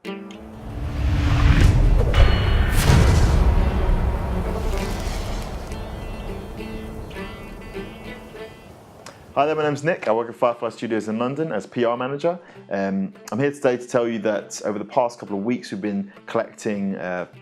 Hi there, my name's Nick. I work at Firefly Studios in London as PR manager. I'm here today to tell you that over the past couple of weeks we've been collecting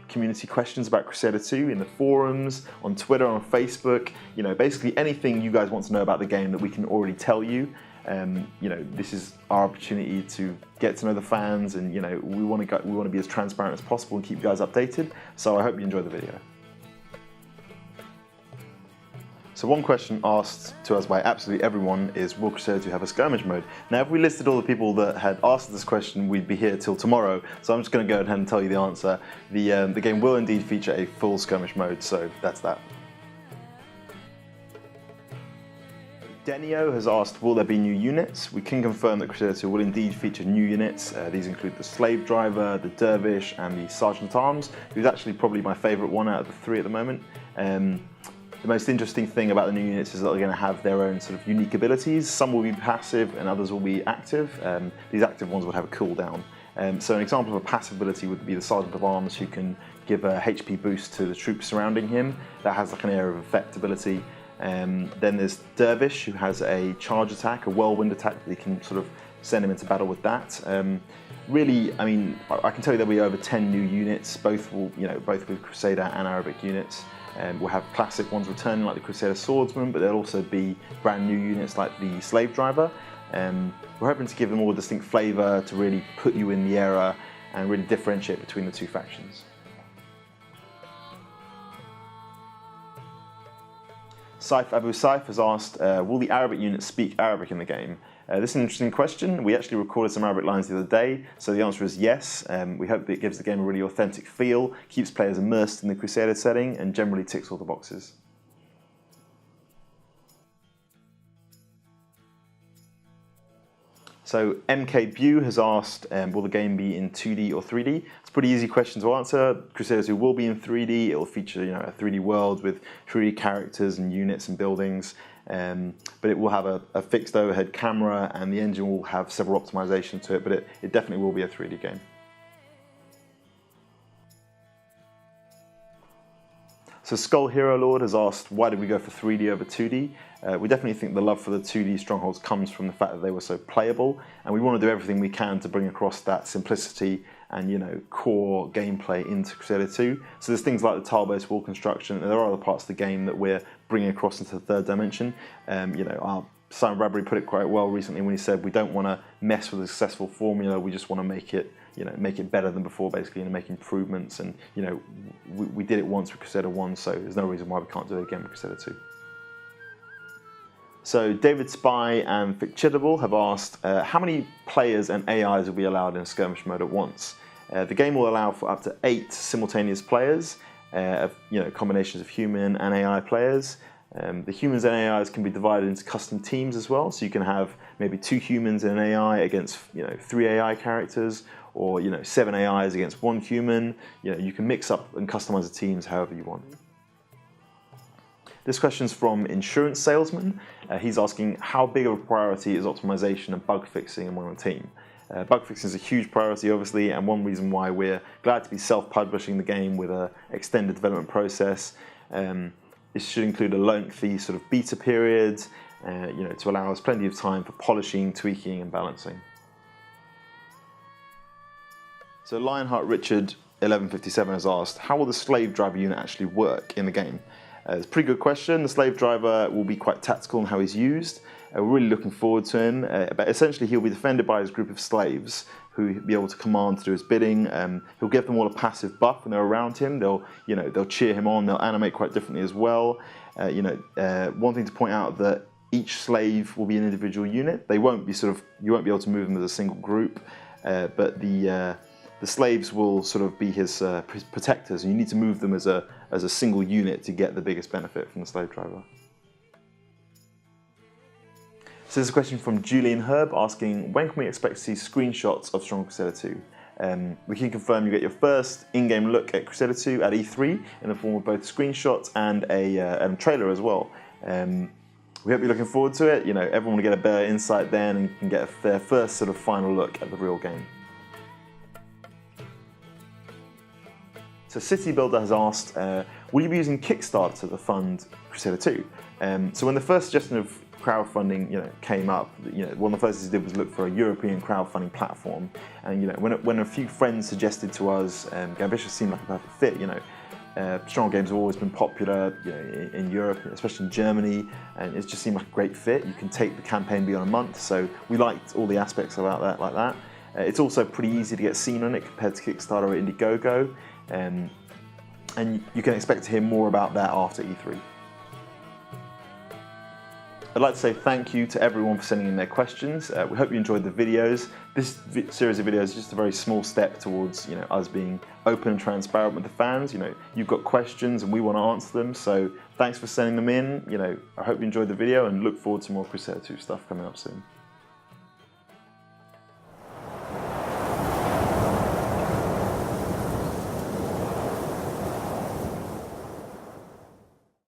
community questions about Crusader 2 in the forums, on Twitter, on Facebook. You know, basically anything you guys want to know about the game that we can already tell you. You know, this is our opportunity to get to know the fans, and you know, we want to be as transparent as possible and keep you guys updated. So I hope you enjoy the video. So one question asked to us by absolutely everyone is, will Crusader 2 have a skirmish mode? Now, if we listed all the people that had asked this question, we'd be here till tomorrow. So I'm just going to go ahead and tell you the answer. The game will indeed feature a full skirmish mode, so that's that. Denio has asked, will there be new units? We can confirm that Crusader 2 will indeed feature new units. These include the Slave Driver, the Dervish, and the Sergeant at Arms, who's actually probably my favourite one out of the three at the moment. The most interesting thing about the new units is that they're going to have their own sort of unique abilities. Some will be passive and others will be active. These active ones will have a cooldown. So an example of a passive ability would be the Sergeant of Arms, who can give a HP boost to the troops surrounding him. That has like an area of effect ability. Then there's Dervish, who has a charge attack, a whirlwind attack that you can sort of send him into battle with that. Really, I mean, I can tell you there'll be over 10 new units, both with Crusader and Arabic units. We'll have classic ones returning like the Crusader Swordsman, but there'll also be brand new units like the Slave Driver. We're hoping to give them all a distinct flavour to really put you in the era and really differentiate between the two factions. Saif Abu Saif has asked, will the Arabic units speak Arabic in the game? This is an interesting question. We actually recorded some Arabic lines the other day, so the answer is yes. We hope that it gives the game a really authentic feel, keeps players immersed in the Crusader setting, and generally ticks all the boxes. So MK Bew has asked, will the game be in 2D or 3D? It's a pretty easy question to answer. Crusader 2 will be in 3D. It will feature, you know, a 3D world with 3D characters and units and buildings. But it will have a fixed overhead camera, and the engine will have several optimizations to it, but it definitely will be a 3D game. So Skull Hero Lord has asked, why did we go for 3D over 2D? We definitely think the love for the 2D Strongholds comes from the fact that they were so playable, and we want to do everything we can to bring across that simplicity and, you know, core gameplay into Crusader 2. So there's things like the tile-based wall construction, and there are other parts of the game that we're bringing across into the third dimension. You know, our Simon Bradbury put it quite well recently when he said, we don't want to mess with a successful formula, we just want to make it, you know, make it better than before, basically, and make improvements. And you know, we did it once with Crusader 1, so there's no reason why we can't do it again with Crusader 2. So David Spy and Fictidable have asked, how many players and AIs will be allowed in skirmish mode at once? The game will allow for up to 8 simultaneous players, you know, combinations of human and AI players. The humans and AIs can be divided into custom teams as well, so you can have maybe 2 humans and an AI against, you know, 3 AI characters, or, you know, 7 AIs against 1 human. You know, you can mix up and customize the teams however you want. This question's from Insurance Salesman. He's asking, how big of a priority is optimization and bug fixing among the team? Bug fixing is a huge priority, obviously, and one reason why we're glad to be self-publishing the game with an extended development process. This should include a lengthy sort of beta period, you know, to allow us plenty of time for polishing, tweaking, and balancing. So Lionheart Richard 1157 has asked, how will the Slave Driver unit actually work in the game? It's a pretty good question. The Slave Driver will be quite tactical in how he's used. We're really looking forward to him, but essentially he'll be defended by his group of slaves who he'll be able to command to do his bidding. He'll give them all a passive buff when they're around him. They'll cheer him on. They'll animate quite differently as well. One thing to point out that each slave will be an individual unit. They won't be you won't be able to move them as a single group, but the slaves will sort of be his protectors, and you need to move them as a single unit to get the biggest benefit from the Slave Driver. So there's a question from Julian Herb asking, when can we expect to see screenshots of Stronghold Crusader 2? We can confirm you get your first in-game look at Crusader 2 at E3 in the form of both screenshots and a trailer as well. We hope you're looking forward to it. You know, everyone will get a better insight then and can get their first sort of final look at the real game. So City Builder has asked, will you be using Kickstarter to fund Crusader 2? So when the first suggestion of crowdfunding, came up, one of the first things he did was look for a European crowdfunding platform. And when a few friends suggested to us, Gambitious seemed like a perfect fit. Stronghold games have always been popular, in Europe, especially in Germany, and it just seemed like a great fit. You can take the campaign beyond a month, so we liked all the aspects about that, like that. It's also pretty easy to get seen on it compared to Kickstarter or Indiegogo, and you can expect to hear more about that after E3. I'd like to say thank you to everyone for sending in their questions. We hope you enjoyed the videos. This series of videos is just a very small step towards us being open and transparent with the fans. You've got questions and we want to answer them, so thanks for sending them in. I hope you enjoyed the video and look forward to more Crusader 2 stuff coming up soon.